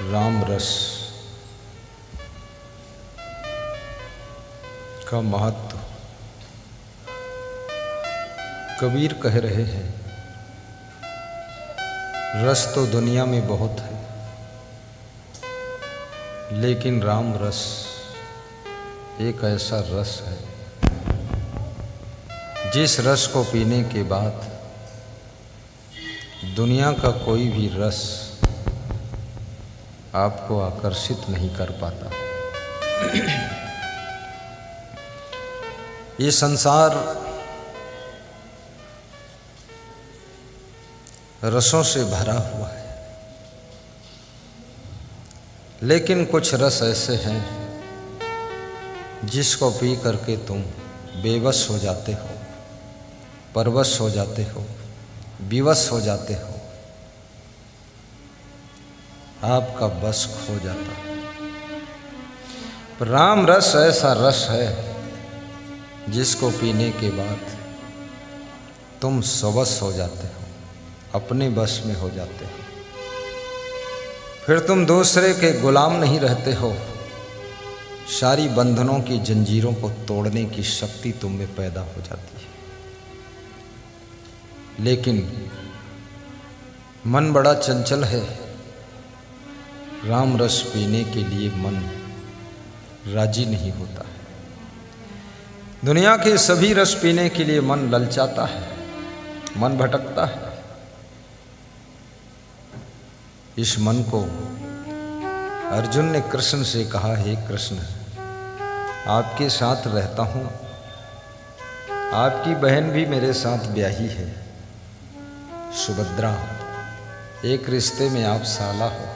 राम रस का महत्व कबीर कह रहे हैं। रस तो दुनिया में बहुत है, लेकिन राम रस एक ऐसा रस है जिस रस को पीने के बाद दुनिया का कोई भी रस आपको आकर्षित नहीं कर पाता। ये संसार रसों से भरा हुआ है, लेकिन कुछ रस ऐसे हैं जिसको पी करके तुम बेबस हो जाते हो, परवश हो जाते हो, विवश हो जाते हो, आपका बस खो जाता है। पर राम रस ऐसा रस है जिसको पीने के बाद तुम स्ववश हो जाते हो, अपने बस में हो जाते हो। फिर तुम दूसरे के गुलाम नहीं रहते हो। सारी बंधनों की जंजीरों को तोड़ने की शक्ति तुम में पैदा हो जाती है। लेकिन मन बड़ा चंचल है। राम रस पीने के लिए मन राजी नहीं होता है। दुनिया के सभी रस पीने के लिए मन ललचाता है, मन भटकता है। इस मन को अर्जुन ने कृष्ण से कहा, हे कृष्ण, आपके साथ रहता हूँ, आपकी बहन भी मेरे साथ ब्याही है, सुभद्रा। एक रिश्ते में आप साला हो,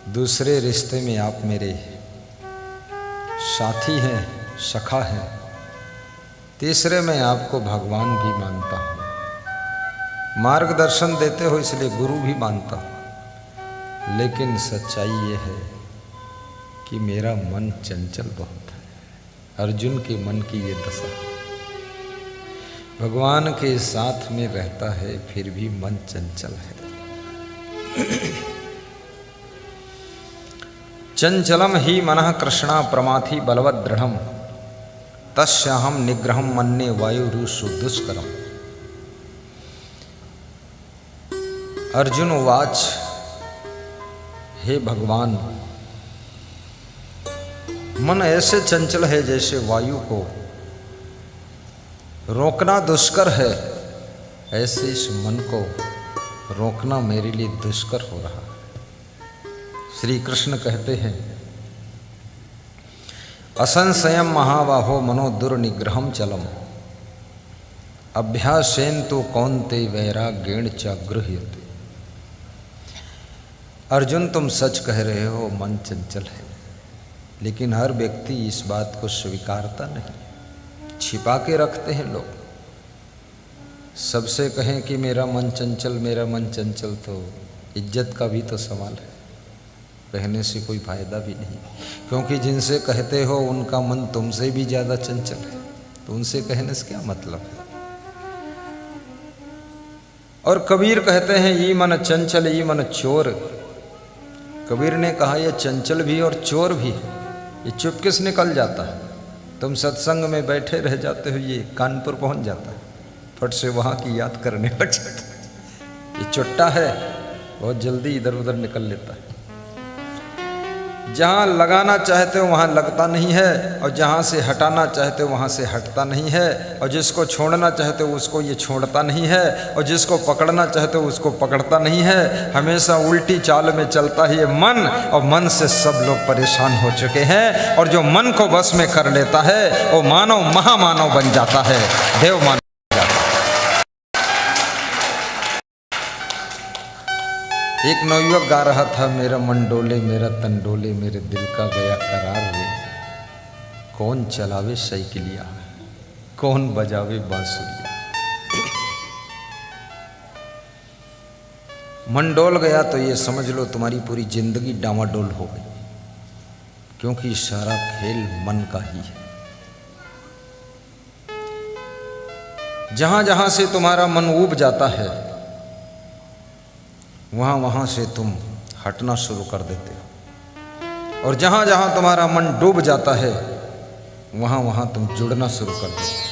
दूसरे रिश्ते में आप मेरे साथी हैं, सखा हैं, तीसरे में आपको भगवान भी मानता हूँ, मार्गदर्शन देते हो इसलिए गुरु भी मानता हूँ। लेकिन सच्चाई ये है कि मेरा मन चंचल बहुत है। अर्जुन के मन की ये दशा, भगवान के साथ में रहता है फिर भी मन चंचल है। चंचलम ही मनः कृष्णा प्रमाथि बलवद दृढ़म तस्याहम निग्रहम मन्ये वायुरुषु दुष्करम। अर्जुन उवाच, हे भगवान, मन ऐसे चंचल है जैसे वायु को रोकना दुष्कर है, ऐसे इस मन को रोकना मेरे लिए दुष्कर हो रहा है। श्री कृष्ण कहते हैं, असंशयम महाबाहो मनो दुर्निग्रहम चलम अभ्यासेन तो कौन्ते वैराग्येण च गृह्यते। अर्जुन, तुम सच कह रहे हो, मन चंचल है, लेकिन हर व्यक्ति इस बात को स्वीकारता नहीं, छिपा के रखते हैं लोग। सबसे कहें कि मेरा मन चंचल, मेरा मन चंचल, तो इज्जत का भी तो सवाल है। कहने से कोई फायदा भी नहीं, क्योंकि जिनसे कहते हो उनका मन तुमसे भी ज़्यादा चंचल है, तो उनसे कहने से क्या मतलब है। और कबीर कहते हैं, ये मन चंचल ये मन चोर। कबीर ने कहा, यह चंचल भी और चोर भी, ये चुपके से निकल जाता है। तुम सत्संग में बैठे रह जाते हो, ये कानपुर पहुंच जाता है, फट से वहाँ की याद करने लग जाता है। ये चुट्टा है, बहुत जल्दी इधर उधर निकल लेता है। जहाँ लगाना चाहते हो वहाँ लगता नहीं है, और जहाँ से हटाना चाहते हो वहाँ से हटता नहीं है, और जिसको छोड़ना चाहते हो उसको ये छोड़ता नहीं है, और जिसको पकड़ना चाहते हो उसको पकड़ता नहीं है। हमेशा उल्टी चाल में चलता है ये मन, और मन से सब लोग परेशान हो चुके हैं। और जो मन को बस में कर लेता है वो मानव महामानव बन जाता है, देव मानव। एक नवयुवक गा रहा था, मेरा मन डोले मेरा तन डोले, मेरे दिल का गया करार रे, कौन चलावे साइकिलिया, कौन बजावे बांसुरिया। मन डोल गया तो ये समझ लो तुम्हारी पूरी जिंदगी डामाडोल हो गई, क्योंकि सारा खेल मन का ही है। जहां जहां से तुम्हारा मन ऊब जाता है वहाँ वहाँ से तुम हटना शुरू कर देते हो, और जहाँ जहाँ तुम्हारा मन डूब जाता है वहाँ वहाँ तुम जुड़ना शुरू कर देते हो।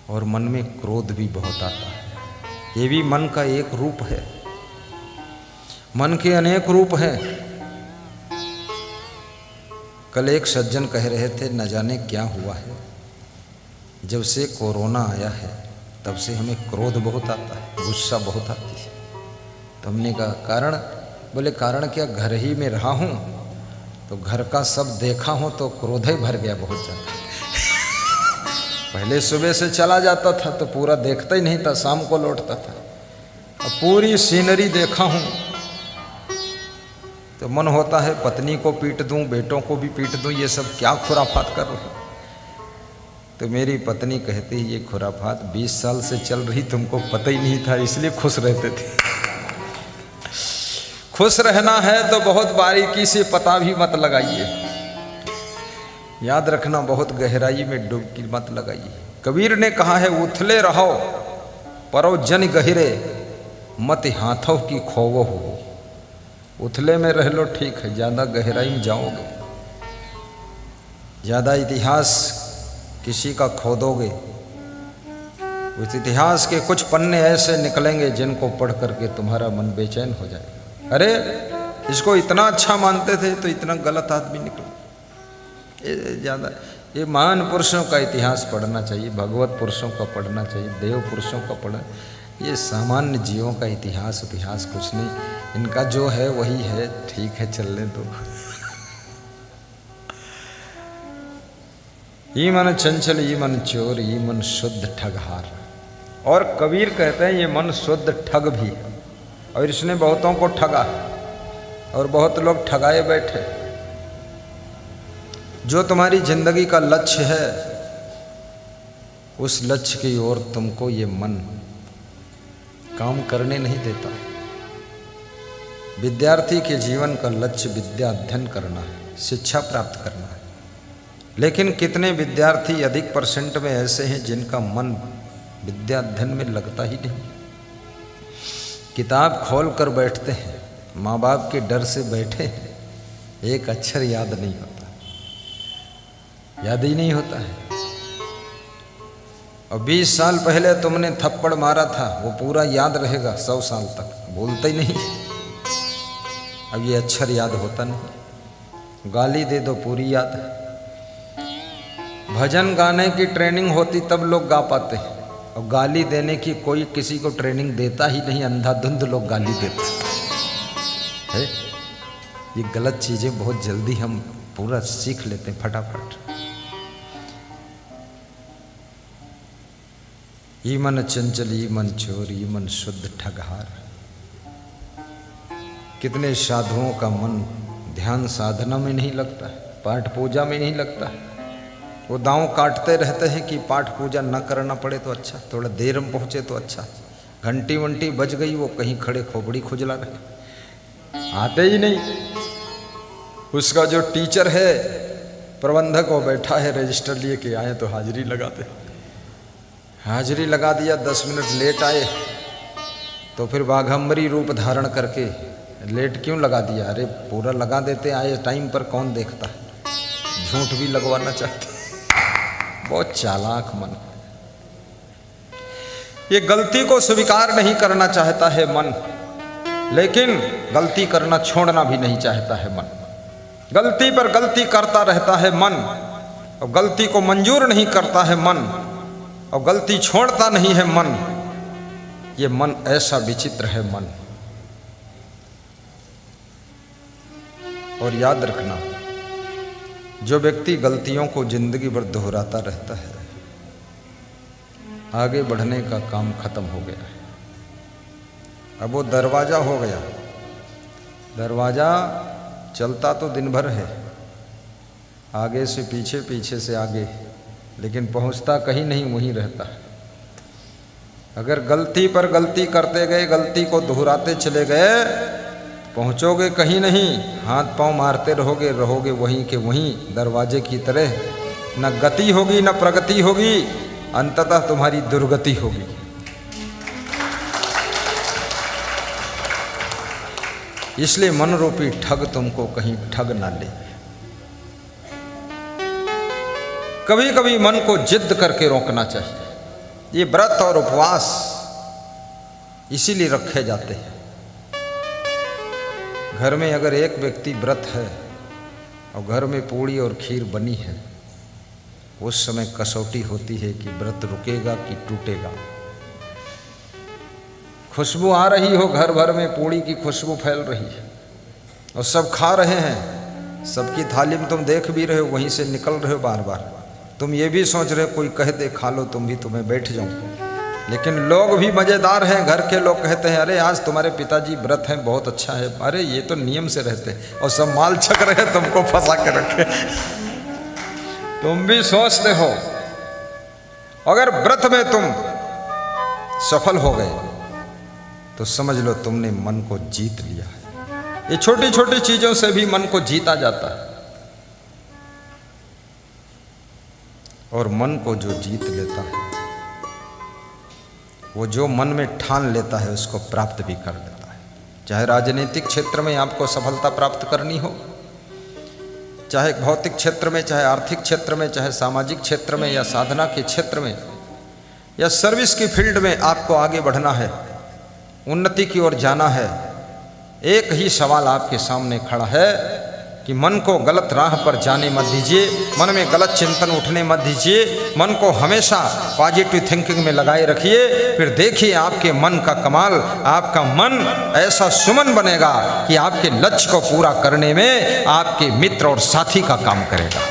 और मन में क्रोध भी बहुत आता है, ये भी मन का एक रूप है। मन के अनेक रूप हैं। कल एक सज्जन कह रहे थे, न जाने क्या हुआ है, जब से कोरोना आया है तब से हमें क्रोध बहुत आता है, गुस्सा बहुत आती है। तो हमने कहा कारण? बोले कारण क्या, घर ही में रहा हूँ तो घर का सब देखा हूँ तो क्रोध ही भर गया बहुत ज़्यादा। पहले सुबह से चला जाता था तो पूरा देखता ही नहीं था, शाम को लौटता था। अब पूरी सीनरी देखा हूँ तो मन होता है पत्नी को पीट दूं, बेटों को भी पीट दूं, ये सब क्या खुराफात कर रहे हो। तो मेरी पत्नी कहती है ये खुराफात 20 साल से चल रही, तुमको पता ही नहीं था, इसलिए खुश रहते थे। खुश रहना है तो बहुत बारीकी से पता भी मत लगाइए, याद रखना बहुत गहराई में डुबकी मत लगाइए। कबीर ने कहा है उथले रहो परो जन गहिरे, मत हाथों की खोवो हो। उथले में रह लो ठीक है, ज़्यादा गहराई में जाओगे, ज़्यादा इतिहास किसी का खोदोगे, उस इतिहास के कुछ पन्ने ऐसे निकलेंगे जिनको पढ़ करके तुम्हारा मन बेचैन हो जाएगा। अरे इसको इतना अच्छा मानते थे तो इतना गलत आदमी निकला। ज़्यादा ये महान पुरुषों का इतिहास पढ़ना चाहिए, भगवत पुरुषों का पढ़ना चाहिए, देव पुरुषों का पढ़ना। ये सामान्य जीवों का इतिहास कुछ नहीं, इनका जो है वही है, ठीक है चलने दो। ये मन चंचल, ये मन चोर, ये मन शुद्ध ठगहार। और कबीर कहते हैं ये मन शुद्ध ठग भी है, और इसने बहुतों को ठगा और बहुत लोग ठगाए बैठे। जो तुम्हारी जिंदगी का लक्ष्य है उस लक्ष्य की ओर तुमको ये मन काम करने नहीं देता। विद्यार्थी के जीवन का लक्ष्य विद्या अध्ययन करना है, शिक्षा प्राप्त करना है। लेकिन कितने विद्यार्थी अधिक परसेंट में ऐसे हैं जिनका मन विद्या अध्ययन में लगता ही नहीं। किताब खोल कर बैठते हैं, माँ बाप के डर से बैठे हैं, एक अक्षर याद नहीं होता, याद ही नहीं होता है। और 20 साल पहले तुमने थप्पड़ मारा था वो पूरा याद रहेगा 100 साल तक, भूलते ही नहीं। अब ये अक्षर याद होता नहीं। गाली दे दो पूरी याद है। भजन गाने की ट्रेनिंग होती तब लोग गा पाते हैं, और गाली देने की कोई किसी को ट्रेनिंग देता ही नहीं, अंधाधुंध लोग गाली देते हैं। ये गलत चीज़ें बहुत जल्दी हम पूरा सीख लेते हैं फटाफट। ये मन चंचल, ये मन चोर, ये मन शुद्ध ठगहार। कितने साधुओं का मन ध्यान साधना में नहीं लगता है, पाठ पूजा में नहीं लगता है। वो दांव काटते रहते हैं कि पाठ पूजा न करना पड़े तो अच्छा, थोड़ा देर में पहुँचे तो अच्छा। घंटी वंटी बज गई, वो कहीं खड़े खोपड़ी खुजला रहे, आते ही नहीं। उसका जो टीचर है प्रबंधक, वो बैठा है रजिस्टर लिए कि आए तो हाजिरी लगाते। हाजिरी लगा दिया, 10 मिनट लेट आए तो फिर बाघंबरी रूप धारण करके लेट क्यों लगा दिया। अरे पूरा लगा देते, आए टाइम पर कौन देखता है। झूठ भी लगवाना चाहते, बहुत चालाक मन। ये गलती को स्वीकार नहीं करना चाहता है मन, लेकिन गलती करना छोड़ना भी नहीं चाहता है मन। गलती पर गलती करता रहता है मन, और गलती को मंजूर नहीं करता है मन, और गलती छोड़ता नहीं है मन। ये मन ऐसा विचित्र है मन। और याद रखना, जो व्यक्ति गलतियों को जिंदगी भर दोहराता रहता है, आगे बढ़ने का काम खत्म हो गया है। अब वो दरवाज़ा हो गया, दरवाज़ा चलता तो दिन भर है, आगे से पीछे, पीछे से आगे, लेकिन पहुंचता कहीं नहीं, वहीं रहता है। अगर गलती पर गलती करते गए, गलती को दोहराते चले गए, पहुंचोगे कहीं नहीं, हाथ पांव मारते रहोगे, रहोगे वहीं के वहीं दरवाजे की तरह। न गति होगी न प्रगति होगी, अंततः तुम्हारी दुर्गति होगी। इसलिए मन रूपी ठग तुमको कहीं ठग ना ले। कभी कभी मन को जिद करके रोकना चाहिए। ये व्रत और उपवास इसीलिए रखे जाते हैं। घर में अगर एक व्यक्ति व्रत है और घर में पूड़ी और खीर बनी है, उस समय कसौटी होती है कि व्रत रुकेगा कि टूटेगा। खुशबू आ रही हो, घर भर में पूड़ी की खुशबू फैल रही है और सब खा रहे हैं, सबकी थाली में तुम देख भी रहे हो, वहीं से निकल रहे हो बार बार। तुम ये भी सोच रहे हो कोई कह दे खा लो तुम भी, तुम्हें बैठ जाऊं। लेकिन लोग भी मज़ेदार हैं, घर के लोग कहते हैं अरे आज तुम्हारे पिताजी व्रत हैं, बहुत अच्छा है। अरे ये तो नियम से रहते हैं और सब माल छक रहे हैं, तुमको फंसा के रखे। तुम भी सोचते हो अगर व्रत में तुम सफल हो गए तो समझ लो तुमने मन को जीत लिया है। ये छोटी छोटी चीजों से भी मन को जीता जाता है, और मन को जो जीत लेता है वो जो मन में ठान लेता है उसको प्राप्त भी कर लेता है। चाहे राजनीतिक क्षेत्र में आपको सफलता प्राप्त करनी हो, चाहे भौतिक क्षेत्र में, चाहे आर्थिक क्षेत्र में, चाहे सामाजिक क्षेत्र में, या साधना के क्षेत्र में, या सर्विस की फील्ड में आपको आगे बढ़ना है, उन्नति की ओर जाना है, एक ही सवाल आपके सामने खड़ा है कि मन को गलत राह पर जाने मत दीजिए, मन में गलत चिंतन उठने मत दीजिए, मन को हमेशा पॉजिटिव थिंकिंग में लगाए रखिए। फिर देखिए आपके मन का कमाल, आपका मन ऐसा सुमन बनेगा कि आपके लक्ष्य को पूरा करने में आपके मित्र और साथी का काम करेगा।